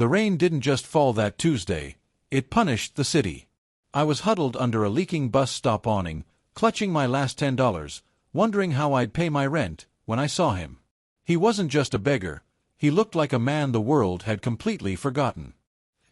The rain didn't just fall that Tuesday, it punished the city. I was huddled under a leaking bus stop awning, clutching my last $10, wondering how I'd pay my rent, when I saw him. He wasn't just a beggar, he looked like a man the world had completely forgotten.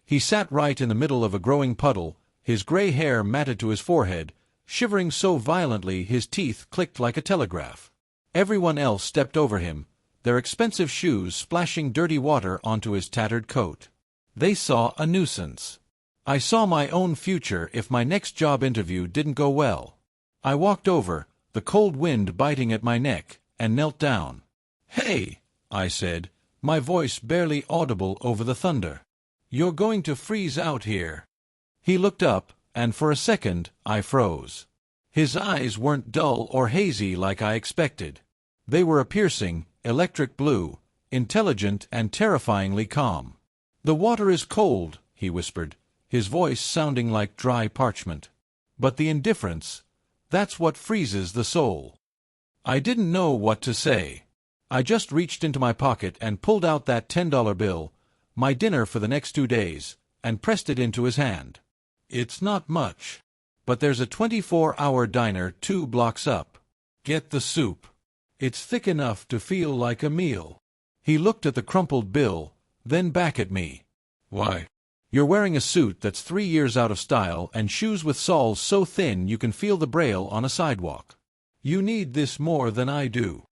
He sat right in the middle of a growing puddle, his gray hair matted to his forehead, shivering so violently his teeth clicked like a telegraph. Everyone else stepped over him, their expensive shoes splashing dirty water onto his tattered coat. They saw a nuisance. I saw my own future if my next job interview didn't go well. I walked over, the cold wind biting at my neck, and knelt down. "Hey," I said, my voice barely audible over the thunder. "You're going to freeze out here." He looked up, and for a second, I froze. His eyes weren't dull or hazy like I expected. They were a piercing, electric blue, intelligent and terrifyingly calm. "The water is cold," he whispered, his voice sounding like dry parchment. "But the indifference, that's what freezes the soul." I didn't know what to say. I just reached into my pocket and pulled out that $10 bill, my dinner for the next 2 days, and pressed it into his hand. "It's not much, but there's a 24-hour diner 2 blocks up. Get the soup. It's thick enough to feel like a meal." He looked at the crumpled bill, then back at me. "Why? You're wearing a suit that's 3 years out of style and shoes with soles so thin you can feel the braille on a sidewalk. You need this more than I do."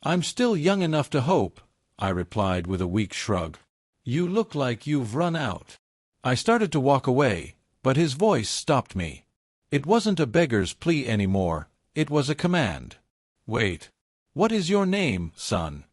"I'm still young enough to hope," I replied with a weak shrug. "You look like you've run out." I started to walk away, but his voice stopped me. It wasn't a beggar's plea anymore, it was a command. "Wait. What is your name, son?"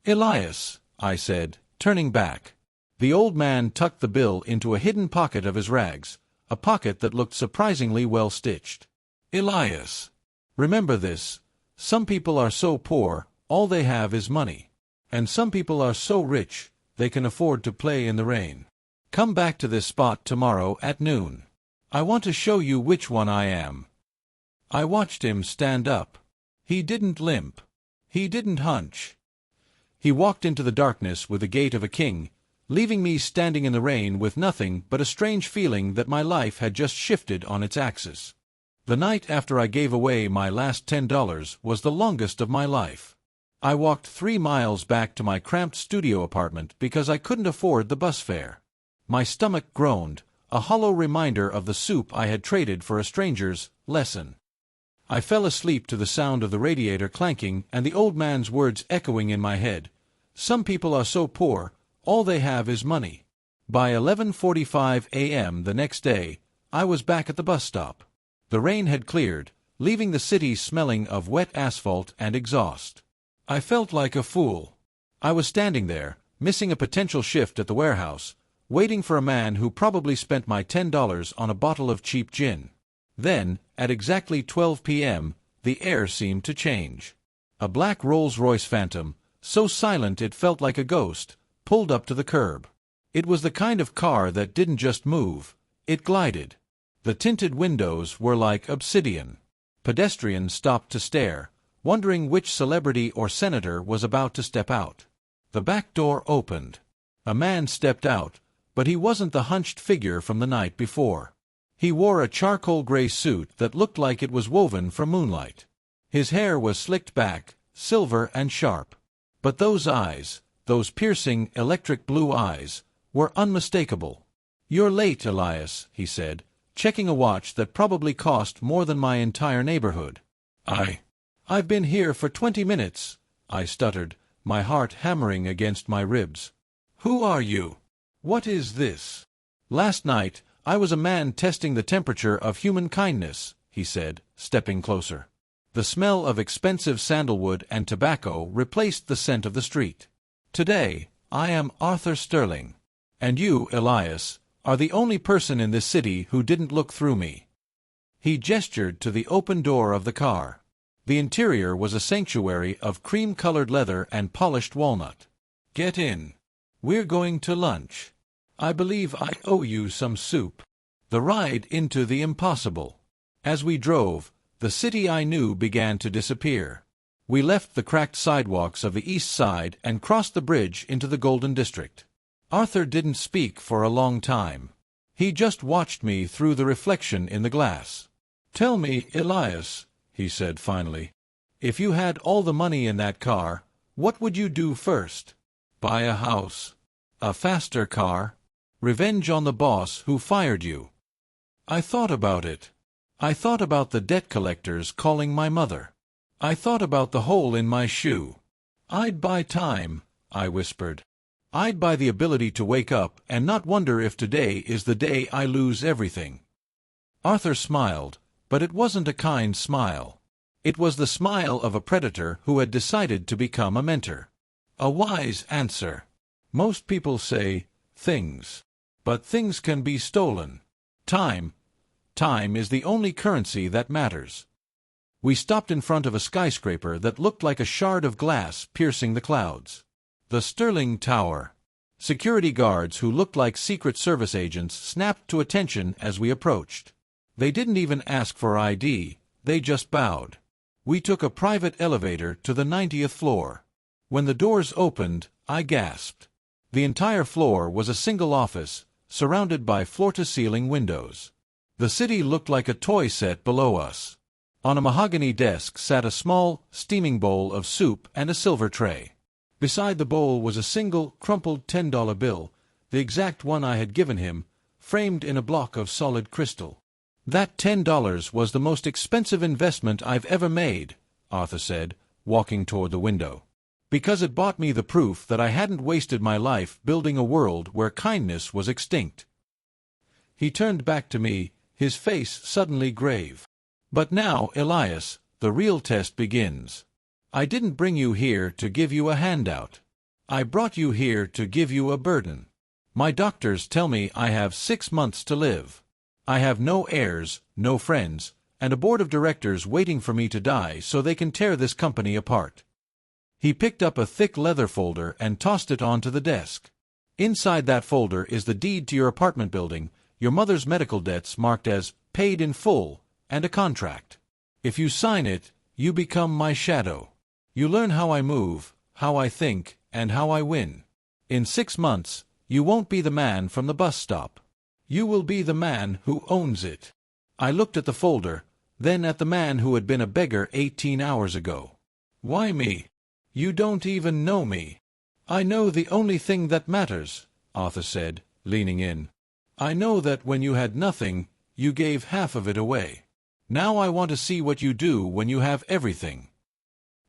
"Elias," I said, turning back. The old man tucked the bill into a hidden pocket of his rags, a pocket that looked surprisingly well stitched. "Elias. Remember this, some people are so poor, all they have is money. And some people are so rich, they can afford to play in the rain. Come back to this spot tomorrow at noon. I want to show you which one I am." I watched him stand up. He didn't limp. He didn't hunch. He walked into the darkness with the gait of a king, leaving me standing in the rain with nothing but a strange feeling that my life had just shifted on its axis. The night after I gave away my last $10 was the longest of my life. I walked 3 miles back to my cramped studio apartment because I couldn't afford the bus fare. My stomach groaned, a hollow reminder of the soup I had traded for a stranger's lesson. I fell asleep to the sound of the radiator clanking and the old man's words echoing in my head. Some people are so poor, all they have is money. By 11:45 a.m. the next day, I was back at the bus stop. The rain had cleared, leaving the city smelling of wet asphalt and exhaust. I felt like a fool. I was standing there, missing a potential shift at the warehouse, waiting for a man who probably spent my $10 on a bottle of cheap gin. Then, at exactly 12 p.m., the air seemed to change. A black Rolls-Royce Phantom, so silent it felt like a ghost, pulled up to the curb. It was the kind of car that didn't just move, it glided. The tinted windows were like obsidian. Pedestrians stopped to stare, wondering which celebrity or senator was about to step out. The back door opened. A man stepped out, but he wasn't the hunched figure from the night before. He wore a charcoal gray suit that looked like it was woven from moonlight. His hair was slicked back, silver and sharp. But those eyes, those piercing, electric blue eyes, were unmistakable. "You're late, Elias," he said, checking a watch that probably cost more than my entire neighborhood. I've been here for 20 minutes, I stuttered, my heart hammering against my ribs. "Who are you? What is this?" "Last night, I was a man testing the temperature of human kindness," he said, stepping closer. The smell of expensive sandalwood and tobacco replaced the scent of the street. "Today, I am Arthur Sterling. And you, Elias, are the only person in this city who didn't look through me." He gestured to the open door of the car. The interior was a sanctuary of cream-colored leather and polished walnut. "Get in. We're going to lunch. I believe I owe you some soup." The ride into the impossible. As we drove, the city I knew began to disappear. We left the cracked sidewalks of the East Side and crossed the bridge into the Golden District. Arthur didn't speak for a long time. He just watched me through the reflection in the glass. "Tell me, Elias," he said finally, "if you had all the money in that car, what would you do first? Buy a house? A faster car? Revenge on the boss who fired you?" I thought about it. I thought about the debt collectors calling my mother. I thought about the hole in my shoe. "I'd buy time," I whispered. "I'd buy the ability to wake up and not wonder if today is the day I lose everything." Arthur smiled, but it wasn't a kind smile. It was the smile of a predator who had decided to become a mentor. A wise answer. Most people say, things. But things can be stolen. Time is the only currency that matters. We stopped in front of a skyscraper that looked like a shard of glass piercing the clouds. The Sterling Tower. Security guards who looked like Secret Service agents snapped to attention as we approached. They didn't even ask for ID, they just bowed. We took a private elevator to the 90th floor. When the doors opened, I gasped. The entire floor was a single office, surrounded by floor-to-ceiling windows. The city looked like a toy set below us. On a mahogany desk sat a small, steaming bowl of soup and a silver tray. Beside the bowl was a single, crumpled $10 bill, the exact one I had given him, framed in a block of solid crystal. "That $10 was the most expensive investment I've ever made," Arthur said, walking toward the window. "Because it bought me the proof that I hadn't wasted my life building a world where kindness was extinct." He turned back to me, his face suddenly grave. "But now, Elias, the real test begins. I didn't bring you here to give you a handout. I brought you here to give you a burden. My doctors tell me I have 6 months to live. I have no heirs, no friends, and a board of directors waiting for me to die so they can tear this company apart." He picked up a thick leather folder and tossed it onto the desk. "Inside that folder is the deed to your apartment building, your mother's medical debts marked as paid in full, and a contract. If you sign it, you become my shadow. You learn how I move, how I think, and how I win. In 6 months, you won't be the man from the bus stop. You will be the man who owns it." I looked at the folder, then at the man who had been a beggar 18 hours ago. "Why me? You don't even know me." "I know the only thing that matters," Arthur said, leaning in. "I know that when you had nothing, you gave half of it away. Now I want to see what you do when you have everything."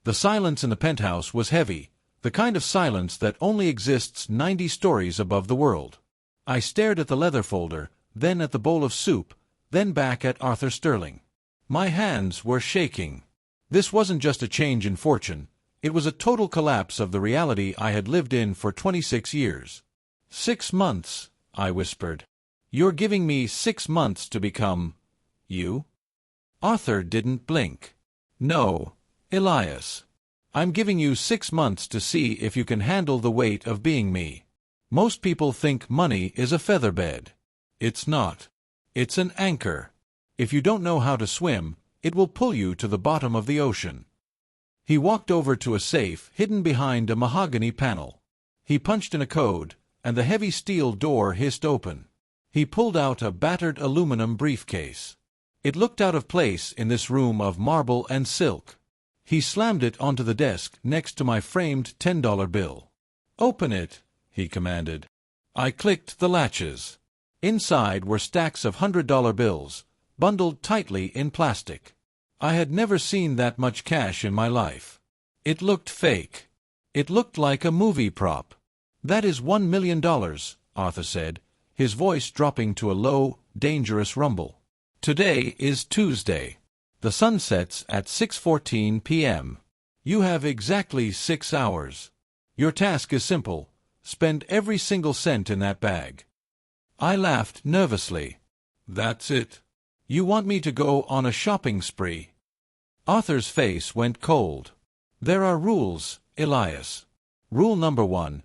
The silence in the penthouse was heavy, the kind of silence that only exists 90 stories above the world. I stared at the leather folder, then at the bowl of soup, then back at Arthur Sterling. My hands were shaking. This wasn't just a change in fortune. It was a total collapse of the reality I had lived in for 26 years. 6 months, I whispered. "You're giving me 6 months to become you?" Arthur didn't blink. "No, Elias. I'm giving you 6 months to see if you can handle the weight of being me. Most people think money is a featherbed. It's not. It's an anchor. If you don't know how to swim, it will pull you to the bottom of the ocean." He walked over to a safe hidden behind a mahogany panel. He punched in a code, and the heavy steel door hissed open. He pulled out a battered aluminum briefcase. It looked out of place in this room of marble and silk. He slammed it onto the desk next to my framed $10 bill. "Open it," he commanded. I clicked the latches. Inside were stacks of $100 bills, bundled tightly in plastic. I had never seen that much cash in my life. It looked fake. It looked like a movie prop. "That is $1 million, Arthur said, his voice dropping to a low, dangerous rumble. "Today is Tuesday. The sun sets at 6:14 p.m. You have exactly 6 hours. Your task is simple. Spend every single cent in that bag." I laughed nervously. "That's it? You want me to go on a shopping spree?" Arthur's face went cold. "There are rules, Elias. Rule number 1.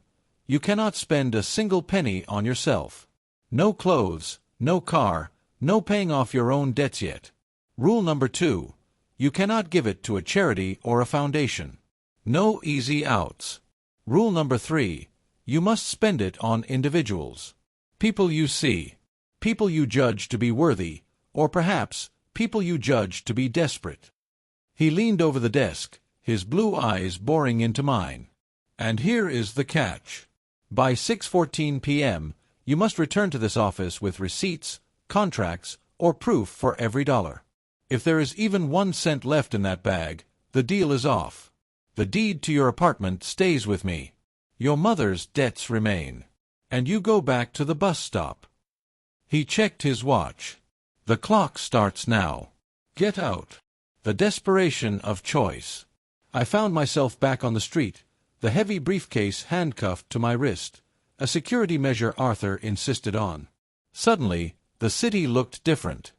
You cannot spend a single penny on yourself. No clothes, no car, no paying off your own debts yet. Rule number 2. You cannot give it to a charity or a foundation. No easy outs. Rule number 3. You must spend it on individuals. People you see. People you judge to be worthy, or perhaps people you judge to be desperate. He leaned over the desk, his blue eyes boring into mine. And here is the catch. By 6:14 p.m., you must return to this office with receipts, contracts, or proof for every dollar. If there is even 1 cent left in that bag, the deal is off. The deed to your apartment stays with me. Your mother's debts remain. And you go back to the bus stop. He checked his watch. The clock starts now. Get out. The desperation of choice. I found myself back on the street, the heavy briefcase handcuffed to my wrist, a security measure Arthur insisted on. Suddenly, the city looked different.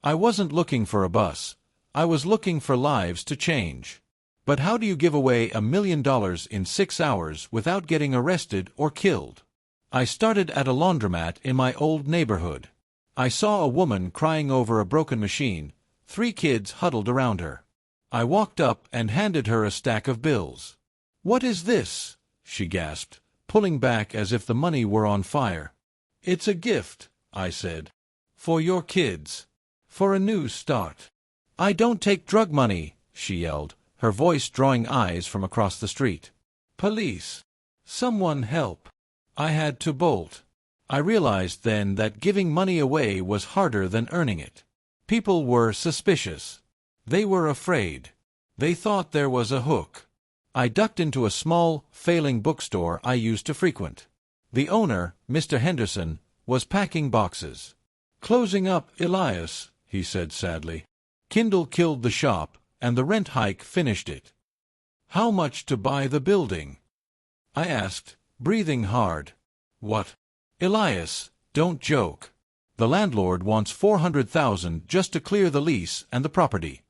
I wasn't looking for a bus. I was looking for lives to change. But how do you give away $1 million in 6 hours without getting arrested or killed? I started at a laundromat in my old neighborhood. I saw a woman crying over a broken machine, 3 kids huddled around her. I walked up and handed her a stack of bills. "What is this?" she gasped, pulling back as if the money were on fire. "It's a gift," I said. "For your kids. For a new start." "I don't take drug money," she yelled, her voice drawing eyes from across the street. "Police. Someone help." I had to bolt. I realized then that giving money away was harder than earning it. People were suspicious. They were afraid. They thought there was a hook. I ducked into a small, failing bookstore I used to frequent. The owner, Mr. Henderson, was packing boxes. "Closing up, Elias," he said sadly. "Kindle killed the shop, and the rent hike finished it." "How much to buy the building?" I asked, breathing hard. "What?" "Elias, don't joke. The landlord wants $400,000 just to clear the lease and the property."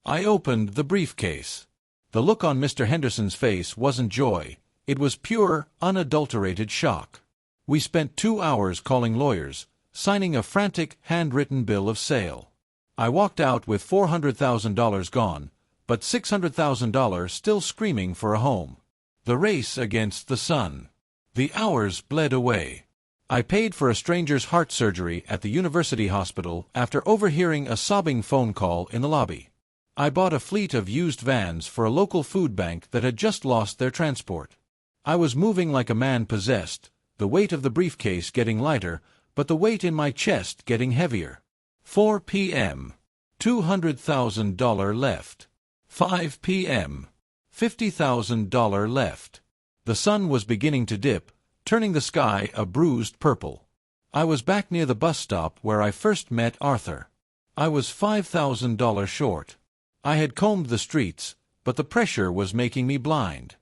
I opened the briefcase. The look on Mr. Henderson's face wasn't joy. It was pure, unadulterated shock. We spent 2 hours calling lawyers, signing a frantic, handwritten bill of sale. I walked out with $400,000 gone, but $600,000 still screaming for a home. The race against the sun. The hours bled away. I paid for a stranger's heart surgery at the university hospital after overhearing a sobbing phone call in the lobby. I bought a fleet of used vans for a local food bank that had just lost their transport. I was moving like a man possessed, the weight of the briefcase getting lighter, but the weight in my chest getting heavier. 4 p.m. $200,000 left. 5 p.m. $50,000 left. The sun was beginning to dip, turning the sky a bruised purple. I was back near the bus stop where I first met Arthur. I was $5,000 short. I had combed the streets, but the pressure was making me blind.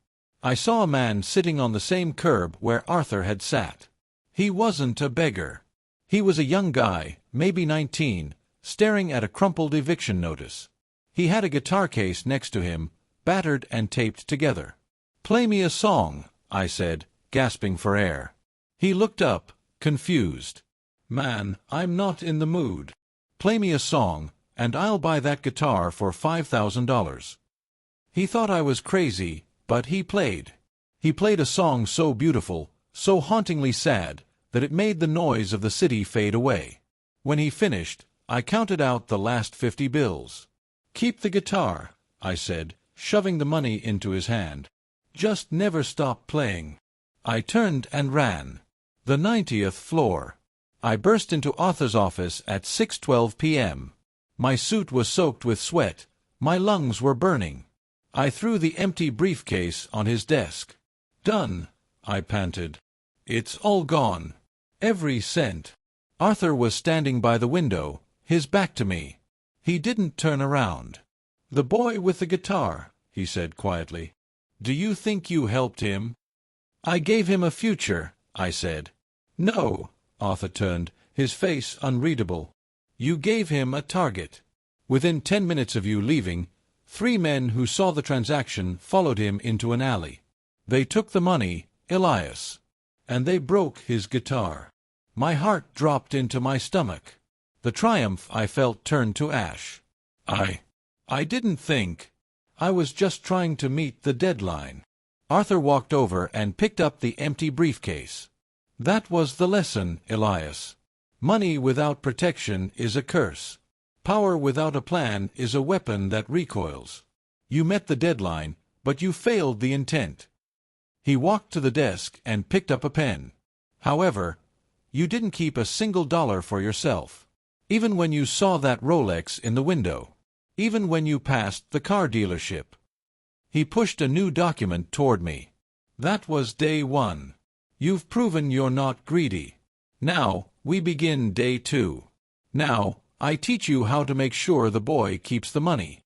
I saw a man sitting on the same curb where Arthur had sat. He wasn't a beggar. He was a young guy, maybe 19, staring at a crumpled eviction notice. He had a guitar case next to him, battered and taped together. "Play me a song," I said, gasping for air. He looked up, confused. "Man, I'm not in the mood. Play me a song, and I'll buy that guitar for $5,000. He thought I was crazy, but he played. He played a song so beautiful, so hauntingly sad, that it made the noise of the city fade away. When he finished, I counted out the last 50 bills. "Keep the guitar," I said, shoving the money into his hand. "Just never stop playing." I turned and ran. The 90th floor. I burst into Arthur's office at 6:12 p.m. My suit was soaked with sweat. My lungs were burning. I threw the empty briefcase on his desk. "Done," I panted. "It's all gone. Every cent." Arthur was standing by the window, his back to me. He didn't turn around. "The boy with the guitar," he said quietly. "Do you think you helped him?" "I gave him a future," I said. "No," Arthur turned, his face unreadable. "You gave him a target. Within 10 minutes of you leaving, 3 men who saw the transaction followed him into an alley. They took the money, Elias. And they broke his guitar." My heart dropped into my stomach. The triumph I felt turned to ash. I didn't think. I was just trying to meet the deadline. Arthur walked over and picked up the empty briefcase. That was the lesson, Elias. Money without protection is a curse. Power without a plan is a weapon that recoils. You met the deadline, but you failed the intent. He walked to the desk and picked up a pen. However, you didn't keep a single dollar for yourself. Even when you saw that Rolex in the window. Even when you passed the car dealership. He pushed a new document toward me. That was day 1. You've proven you're not greedy. Now, we begin day 2. Now, I teach you how to make sure the boy keeps the money.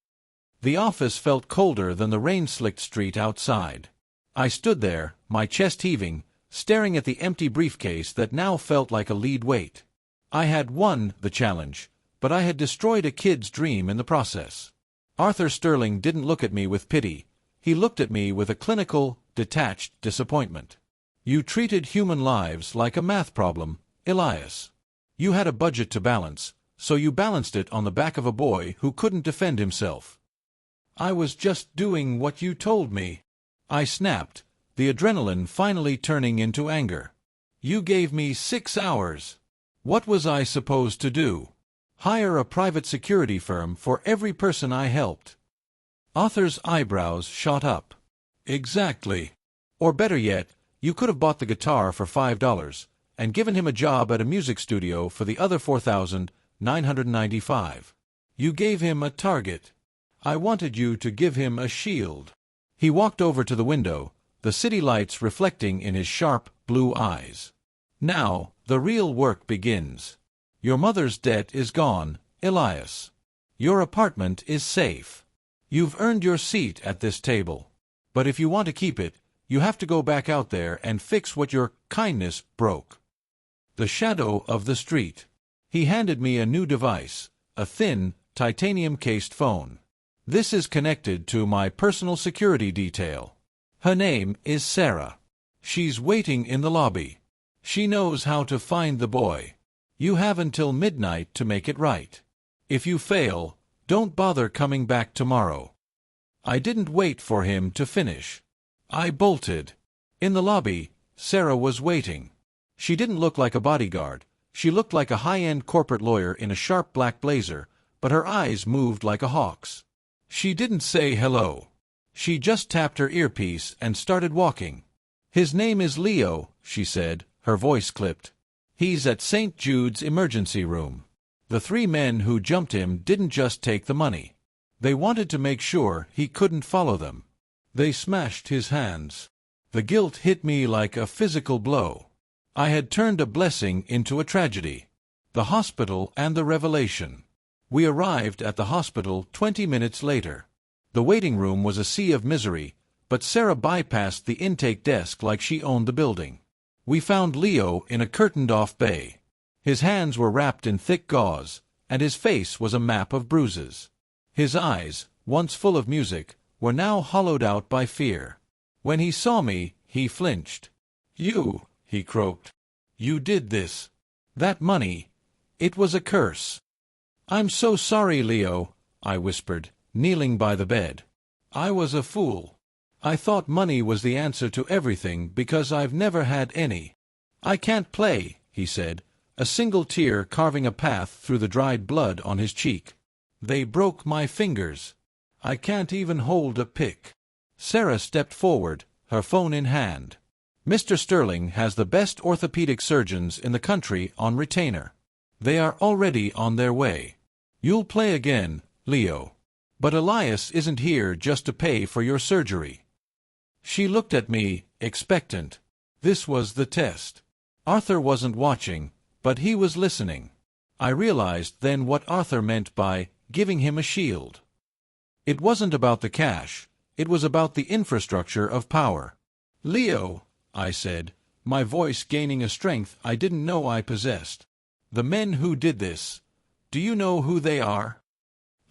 The office felt colder than the rain-slicked street outside. I stood there, my chest heaving, staring at the empty briefcase that now felt like a lead weight. I had won the challenge, but I had destroyed a kid's dream in the process. Arthur Sterling didn't look at me with pity. He looked at me with a clinical, detached disappointment. You treated human lives like a math problem, Elias. You had a budget to balance, so you balanced it on the back of a boy who couldn't defend himself. I was just doing what you told me. I snapped, the adrenaline finally turning into anger. You gave me 6 hours. What was I supposed to do? Hire a private security firm for every person I helped? Arthur's eyebrows shot up. Exactly. Or better yet, you could have bought the guitar for $5 and given him a job at a music studio for the other $4,995. You gave him a target. I wanted you to give him a shield. He walked over to the window, the city lights reflecting in his sharp, blue eyes. Now, the real work begins. Your mother's debt is gone, Elias. Your apartment is safe. You've earned your seat at this table. But if you want to keep it, you have to go back out there and fix what your kindness broke. The shadow of the street. He handed me a new device, a thin, titanium-cased phone. This is connected to my personal security detail. Her name is Sarah. She's waiting in the lobby. She knows how to find the boy. You have until midnight to make it right. If you fail, don't bother coming back tomorrow. I didn't wait for him to finish. I bolted. In the lobby, Sarah was waiting. She didn't look like a bodyguard. She looked like a high-end corporate lawyer in a sharp black blazer, but her eyes moved like a hawk's. She didn't say hello. She just tapped her earpiece and started walking. His name is Leo, she said, her voice clipped. He's at St. Jude's emergency room. The 3 men who jumped him didn't just take the money. They wanted to make sure he couldn't follow them. They smashed his hands. The guilt hit me like a physical blow. I had turned a blessing into a tragedy. The hospital and the revelation. We arrived at the hospital 20 minutes later. The waiting room was a sea of misery, but Sarah bypassed the intake desk like she owned the building. We found Leo in a curtained-off bay. His hands were wrapped in thick gauze, and his face was a map of bruises. His eyes, once full of music, were now hollowed out by fear. When he saw me, he flinched. "You," he croaked. "You did this. That money, it was a curse." "I'm so sorry, Leo," I whispered, kneeling by the bed. "I was a fool. I thought money was the answer to everything because I've never had any." "I can't play," he said, a single tear carving a path through the dried blood on his cheek. "They broke my fingers. I can't even hold a pick." Sarah stepped forward, her phone in hand. "Mr. Sterling has the best orthopedic surgeons in the country on retainer. They are already on their way. You'll play again, Leo. But Elias isn't here just to pay for your surgery." She looked at me, expectant. This was the test. Arthur wasn't watching, but he was listening. I realized then what Arthur meant by giving him a shield. It wasn't about the cash. It was about the infrastructure of power. "Leo," I said, my voice gaining a strength I didn't know I possessed. "The men who did this, do you know who they are?"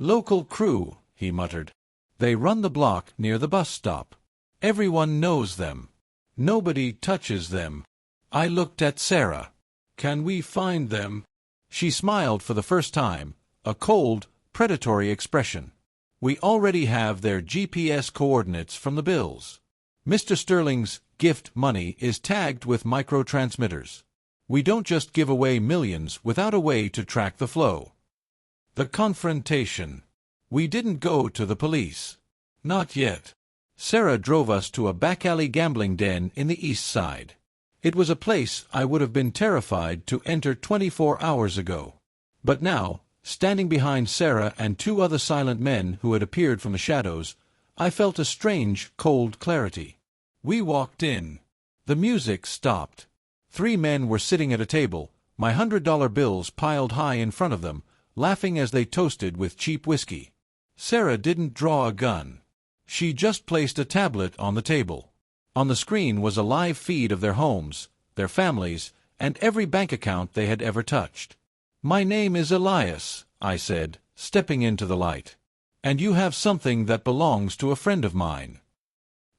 "Local crew," he muttered. "They run the block near the bus stop. Everyone knows them. Nobody touches them." I looked at Sarah. "Can we find them?" She smiled for the first time, a cold, predatory expression. "We already have their GPS coordinates from the bills. Mr. Sterling's gift money is tagged with microtransmitters. We don't just give away millions without a way to track the flow. The confrontation. We didn't go to the police. Not yet. Sarah drove us to a back-alley gambling den in the East Side. It was a place I would have been terrified to enter 24 hours ago. But now, standing behind Sarah and two other silent men who had appeared from the shadows, I felt a strange, cold clarity. We walked in. The music stopped. 3 men were sitting at a table, my $100 bills piled high in front of them, laughing as they toasted with cheap whiskey. Sarah didn't draw a gun. She just placed a tablet on the table. On the screen was a live feed of their homes, their families, and every bank account they had ever touched. "My name is Elias," I said, stepping into the light. "And you have something that belongs to a friend of mine."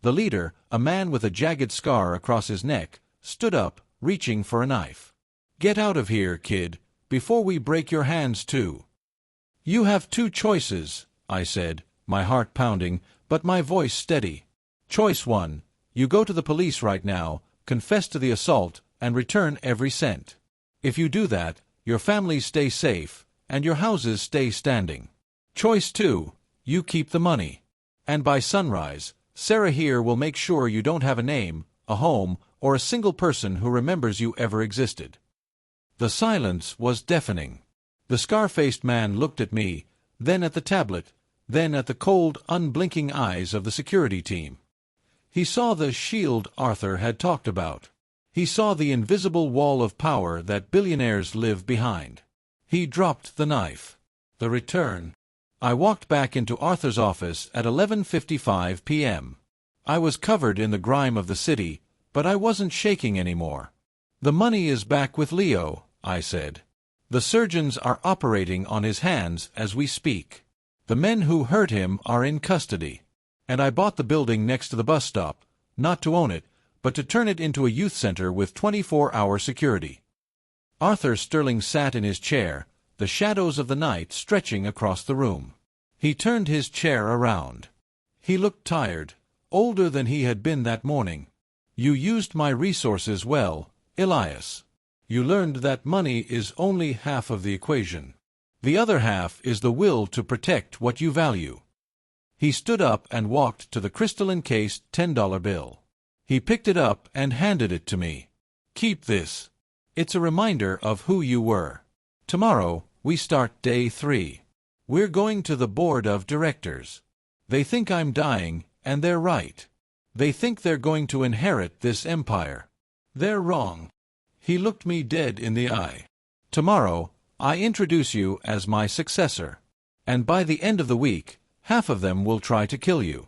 The leader, a man with a jagged scar across his neck, stood up, reaching for a knife. "Get out of here, kid, before we break your hands too." "You have 2 choices," I said, my heart pounding, but my voice steady. "Choice 1, you go to the police right now, confess to the assault, and return every cent. If you do that, your families stay safe, and your houses stay standing. Choice 2, you keep the money. And by sunrise, Sarah here will make sure you don't have a name, a home, or a single person who remembers you ever existed." The silence was deafening. The scar-faced man looked at me, then at the tablet, then at the cold, unblinking eyes of the security team. He saw the shield Arthur had talked about. He saw the invisible wall of power that billionaires live behind. He dropped the knife. The return. I walked back into Arthur's office at 11:55 p.m. I was covered in the grime of the city, but I wasn't shaking anymore. "The money is back with Leo," I said. "The surgeons are operating on his hands as we speak. The men who hurt him are in custody. And I bought the building next to the bus stop, not to own it, but to turn it into a youth center with 24-hour security." Arthur Sterling sat in his chair, the shadows of the night stretching across the room. He turned his chair around. He looked tired, older than he had been that morning. "You used my resources well, Elias. You learned that money is only half of the equation. The other half is the will to protect what you value." He stood up and walked to the crystal-encased $10 bill. He picked it up and handed it to me. "Keep this. It's a reminder of who you were. Tomorrow, we start day 3. We're going to the board of directors. They think I'm dying, and they're right. They think they're going to inherit this empire. They're wrong." He looked me dead in the eye. "Tomorrow, I introduce you as my successor. And by the end of the week, half of them will try to kill you.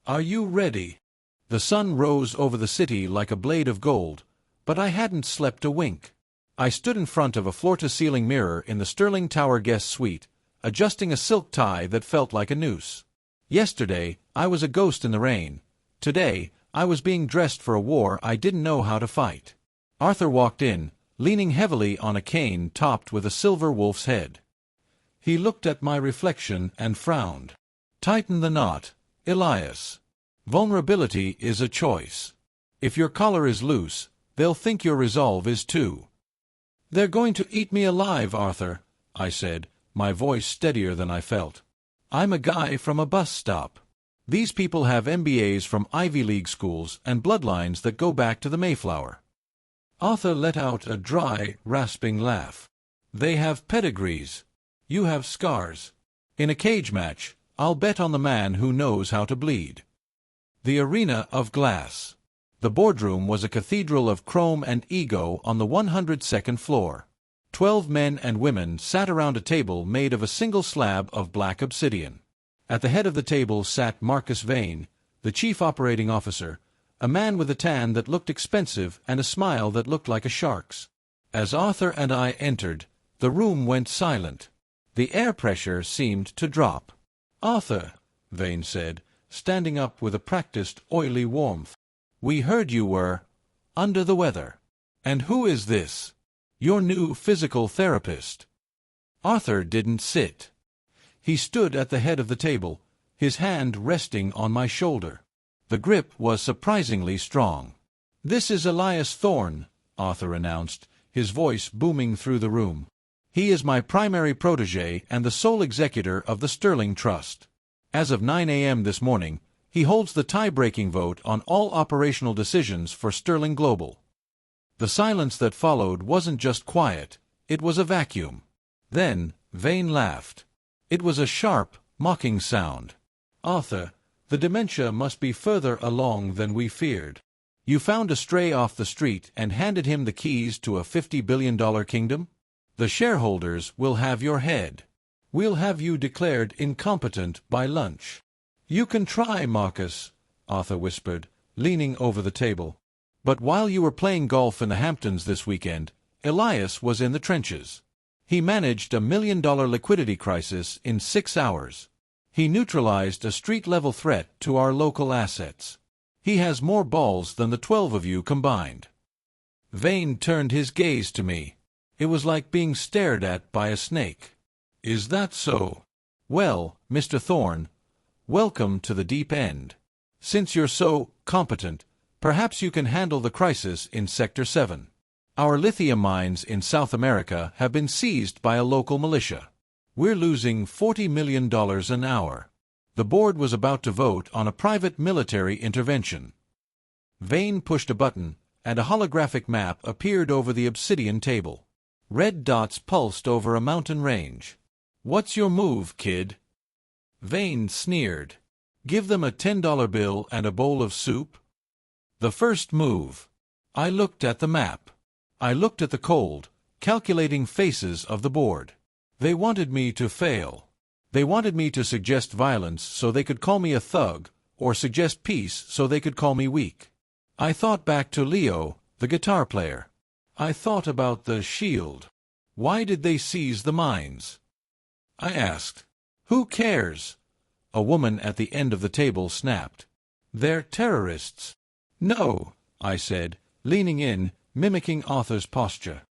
Are you ready?" The sun rose over the city like a blade of gold, but I hadn't slept a wink. I stood in front of a floor-to-ceiling mirror in the Sterling Tower guest suite, adjusting a silk tie that felt like a noose. Yesterday, I was a ghost in the rain. Today, I was being dressed for a war I didn't know how to fight. Arthur walked in, leaning heavily on a cane topped with a silver wolf's head. He looked at my reflection and frowned. "Tighten the knot, Elias. Vulnerability is a choice. If your collar is loose, they'll think your resolve is too." "They're going to eat me alive, Arthur," I said, my voice steadier than I felt. "I'm a guy from a bus stop. These people have MBAs from Ivy League schools and bloodlines that go back to the Mayflower." Arthur let out a dry, rasping laugh. "They have pedigrees. You have scars. In a cage match, I'll bet on the man who knows how to bleed." The arena of glass. The boardroom was a cathedral of chrome and ego on the 102nd floor. 12 men and women sat around a table made of a single slab of black obsidian. At the head of the table sat Marcus Vane, the chief operating officer, a man with a tan that looked expensive and a smile that looked like a shark's. As Arthur and I entered, the room went silent. The air pressure seemed to drop. "Arthur," Vane said, standing up with a practiced, oily warmth, "we heard you were under the weather. And who is this? Your new physical therapist." Arthur didn't sit. He stood at the head of the table, his hand resting on my shoulder. The grip was surprisingly strong. "This is Elias Thorne," Arthur announced, his voice booming through the room. "He is my primary protégé and the sole executor of the Sterling Trust. As of 9 a.m. this morning, he holds the tie-breaking vote on all operational decisions for Sterling Global." The silence that followed wasn't just quiet, it was a vacuum. Then, Vane laughed. It was a sharp, mocking sound. "Arthur, the dementia must be further along than we feared. You found a stray off the street and handed him the keys to a $50 billion kingdom? The shareholders will have your head. We'll have you declared incompetent by lunch." "You can try, Marcus," Arthur whispered, leaning over the table. "But while you were playing golf in the Hamptons this weekend, Elias was in the trenches. He managed a $1 million liquidity crisis in 6 hours. He neutralized a street-level threat to our local assets. He has more balls than the 12 of you combined." Vane turned his gaze to me. It was like being stared at by a snake. "Is that so? Well, Mr. Thorne, welcome to the deep end. Since you're so competent, perhaps you can handle the crisis in Sector 7. Our lithium mines in South America have been seized by a local militia. We're losing $40 million an hour. The board was about to vote on a private military intervention." Vane pushed a button, and a holographic map appeared over the obsidian table. Red dots pulsed over a mountain range. "What's your move, kid?" Vane sneered. "Give them a $10 bill and a bowl of soup?" "The first move." I looked at the map. I looked at the cold, calculating faces of the board. They wanted me to fail. They wanted me to suggest violence so they could call me a thug, or suggest peace so they could call me weak. I thought back to Leo, the guitar player. I thought about the shield. Why did they seize the mines? I asked. "Who cares?" A woman at the end of the table snapped. "They're terrorists." "No," I said, leaning in, mimicking Arthur's posture.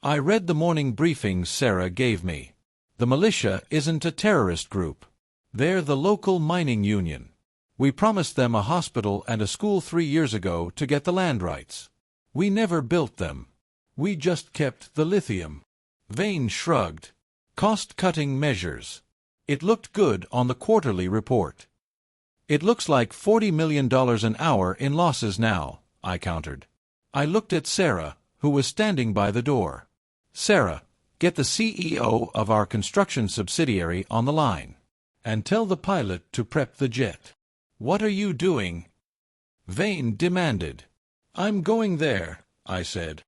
"I read the morning briefing Sarah gave me. The militia isn't a terrorist group. They're the local mining union. We promised them a hospital and a school 3 years ago to get the land rights. We never built them. We just kept the lithium." Vane shrugged. "Cost-cutting measures. It looked good on the quarterly report." "It looks like $40 million an hour in losses now," I countered. I looked at Sarah, who was standing by the door. "Sarah, get the CEO of our construction subsidiary on the line. And tell the pilot to prep the jet." "What are you doing?" Vane demanded. "I'm going there," I said.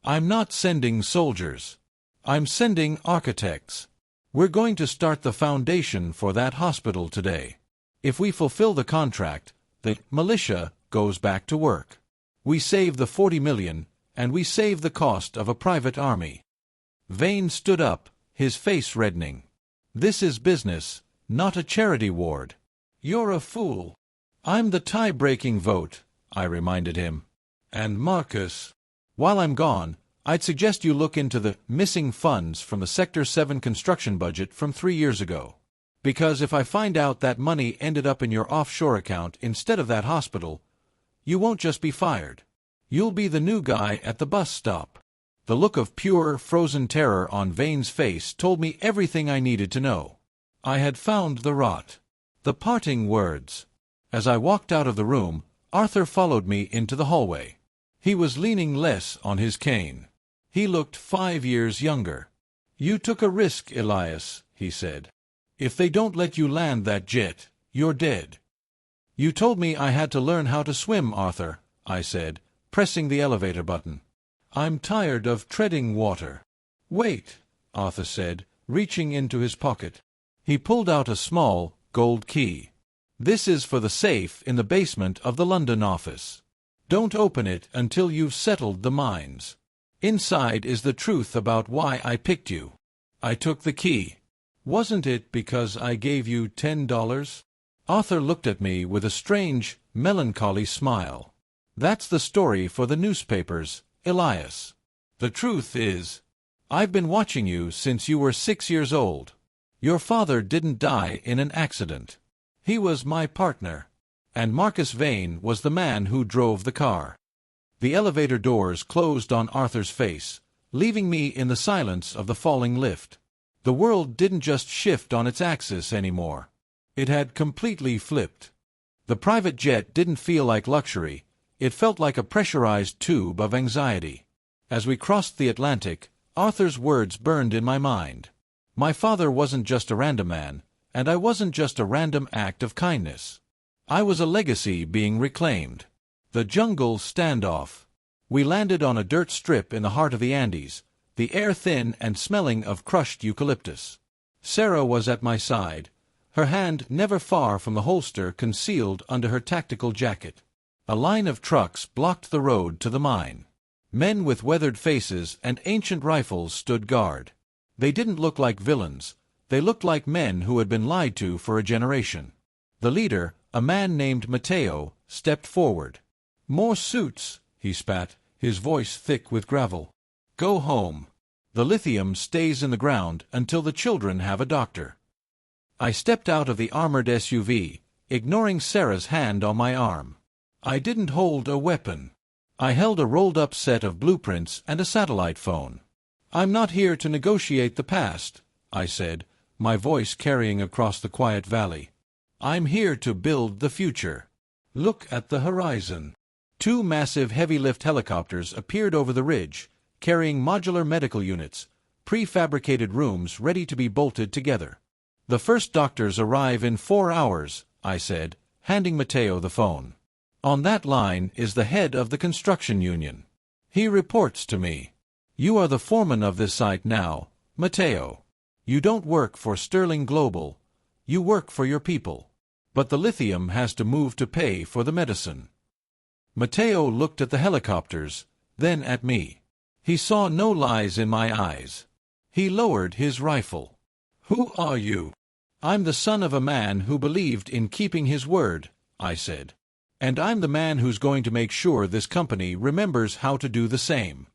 "I'm not sending soldiers. I'm sending architects. We're going to start the foundation for that hospital today. If we fulfill the contract, the militia goes back to work. We save the $40 million, and we save the cost of a private army." Vane stood up, his face reddening. "This is business, not a charity ward." "You're a fool." "I'm the tie-breaking vote," I reminded him. "And Marcus, while I'm gone, I'd suggest you look into the missing funds from the Sector 7 construction budget from 3 years ago. Because if I find out that money ended up in your offshore account instead of that hospital, you won't just be fired. You'll be the new guy at the bus stop." The look of pure, frozen terror on Vane's face told me everything I needed to know. I had found the rot. The parting words. As I walked out of the room, Arthur followed me into the hallway. He was leaning less on his cane. He looked 5 years younger. "You took a risk, Elias," he said. "If they don't let you land that jet, you're dead." "You told me I had to learn how to swim, Arthur," I said, pressing the elevator button. "I'm tired of treading water." "Wait," Arthur said, reaching into his pocket. He pulled out a small, gold key. "This is for the safe in the basement of the London office. Don't open it until you've settled the mines. Inside is the truth about why I picked you." I took the key. "Wasn't it because I gave you $10? Arthur looked at me with a strange, melancholy smile. "That's the story for the newspapers, Elias. The truth is, I've been watching you since you were 6 years old. Your father didn't die in an accident. He was my partner. And Marcus Vane was the man who drove the car. The elevator doors closed on Arthur's face, leaving me in the silence of the falling lift. The world didn't just shift on its axis anymore. It had completely flipped. The private jet didn't feel like luxury, it felt like a pressurized tube of anxiety. As we crossed the Atlantic, Arthur's words burned in my mind. My father wasn't just a random man, and I wasn't just a random act of kindness. I was a legacy being reclaimed. The jungle standoff. We landed on a dirt strip in the heart of the Andes, the air thin and smelling of crushed eucalyptus. Sarah was at my side, her hand never far from the holster concealed under her tactical jacket. A line of trucks blocked the road to the mine. Men with weathered faces and ancient rifles stood guard. They didn't look like villains, they looked like men who had been lied to for a generation. The leader, a man named Matteo, stepped forward. "More suits," he spat, his voice thick with gravel. "Go home. The lithium stays in the ground until the children have a doctor." I stepped out of the armored SUV, ignoring Sarah's hand on my arm. I didn't hold a weapon. I held a rolled-up set of blueprints and a satellite phone. "I'm not here to negotiate the past," I said, my voice carrying across the quiet valley. "I'm here to build the future. Look at the horizon." Two massive heavy-lift helicopters appeared over the ridge, carrying modular medical units, prefabricated rooms ready to be bolted together. "The first doctors arrive in 4 hours," I said, handing Matteo the phone. "On that line is the head of the construction union. He reports to me. You are the foreman of this site now, Matteo. You don't work for Sterling Global. You work for your people. But the lithium has to move to pay for the medicine." Matteo looked at the helicopters, then at me. He saw no lies in my eyes. He lowered his rifle. "Who are you?" "I'm the son of a man who believed in keeping his word," I said. "And I'm the man who's going to make sure this company remembers how to do the same."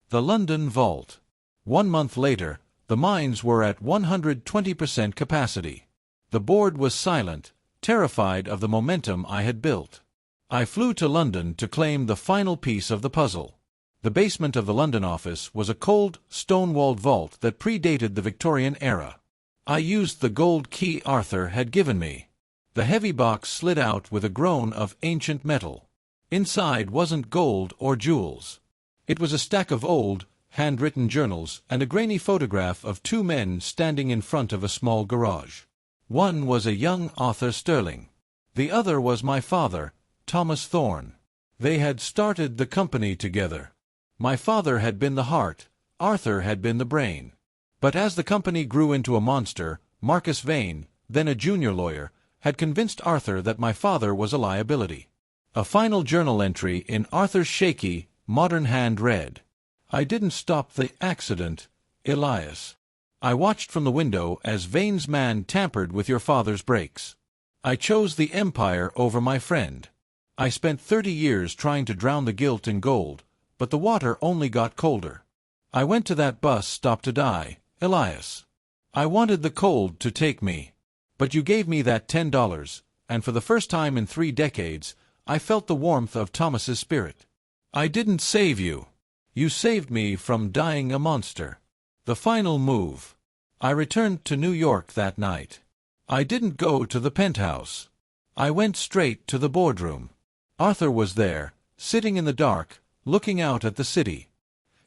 The London Vault. 1 month later, the mines were at 120% capacity. The board was silent, terrified of the momentum I had built. I flew to London to claim the final piece of the puzzle. The basement of the London office was a cold, stone-walled vault that predated the Victorian era. I used the gold key Arthur had given me. The heavy box slid out with a groan of ancient metal. Inside wasn't gold or jewels. It was a stack of old, handwritten journals and a grainy photograph of 2 men standing in front of a small garage. One was a young Arthur Sterling. The other was my father, Thomas Thorne. They had started the company together. My father had been the heart, Arthur had been the brain. But as the company grew into a monster, Marcus Vane, then a junior lawyer, had convinced Arthur that my father was a liability. A final journal entry in Arthur's shaky, modern hand read, "I didn't stop the accident, Elias. I watched from the window as Vane's man tampered with your father's brakes. I chose the empire over my friend. I spent 30 years trying to drown the guilt in gold, but the water only got colder. I went to that bus stop to die, Elias. I wanted the cold to take me. But you gave me that $10, and for the first time in 3 decades, I felt the warmth of Thomas's spirit. I didn't save you. You saved me from dying a monster." The final move. I returned to New York that night. I didn't go to the penthouse. I went straight to the boardroom. Arthur was there, sitting in the dark, looking out at the city.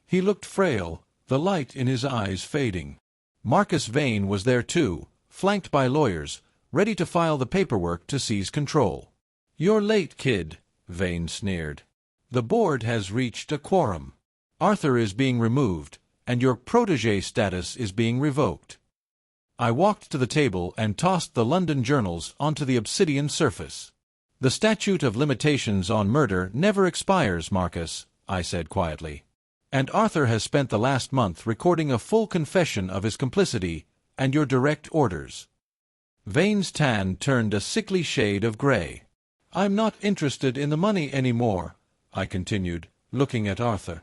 He looked frail, the light in his eyes fading. Marcus Vane was there too, flanked by lawyers, ready to file the paperwork to seize control. "You're late, kid," Vane sneered. "The board has reached a quorum. Arthur is being removed, and your protégé status is being revoked." I walked to the table and tossed the London journals onto the obsidian surface. "The statute of limitations on murder never expires, Marcus," I said quietly. "And Arthur has spent the last month recording a full confession of his complicity and your direct orders." Vane's tan turned a sickly shade of gray. "I'm not interested in the money anymore," I continued, looking at Arthur.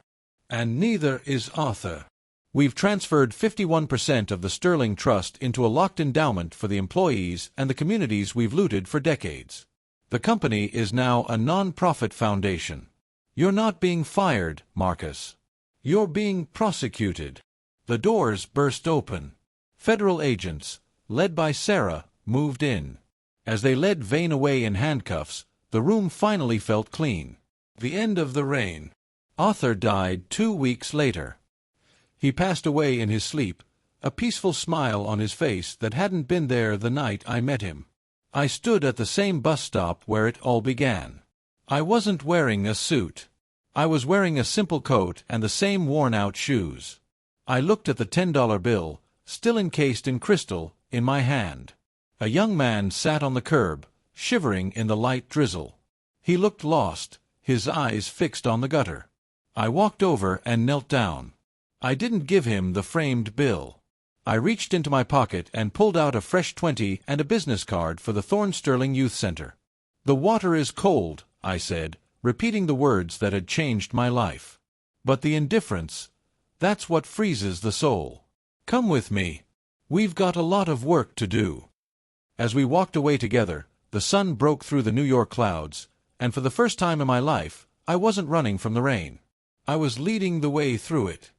"And neither is Arthur. We've transferred 51% of the Sterling Trust into a locked endowment for the employees and the communities we've looted for decades. The company is now a non-profit foundation. You're not being fired, Marcus. You're being prosecuted. The doors burst open. Federal agents, led by Sarah, moved in. As they led Vane away in handcuffs, the room finally felt clean. The end of the reign. Arthur died 2 weeks later. He passed away in his sleep, a peaceful smile on his face that hadn't been there the night I met him. I stood at the same bus stop where it all began. I wasn't wearing a suit. I was wearing a simple coat and the same worn-out shoes. I looked at the $10 bill, still encased in crystal, in my hand. A young man sat on the curb, shivering in the light drizzle. He looked lost, his eyes fixed on the gutter. I walked over and knelt down. I didn't give him the framed bill. I reached into my pocket and pulled out a fresh 20 and a business card for the Thornsterling Youth Center. "The water is cold," I said, repeating the words that had changed my life. "But the indifference, that's what freezes the soul. Come with me. We've got a lot of work to do." As we walked away together, the sun broke through the New York clouds, and for the first time in my life, I wasn't running from the rain. I was leading the way through it.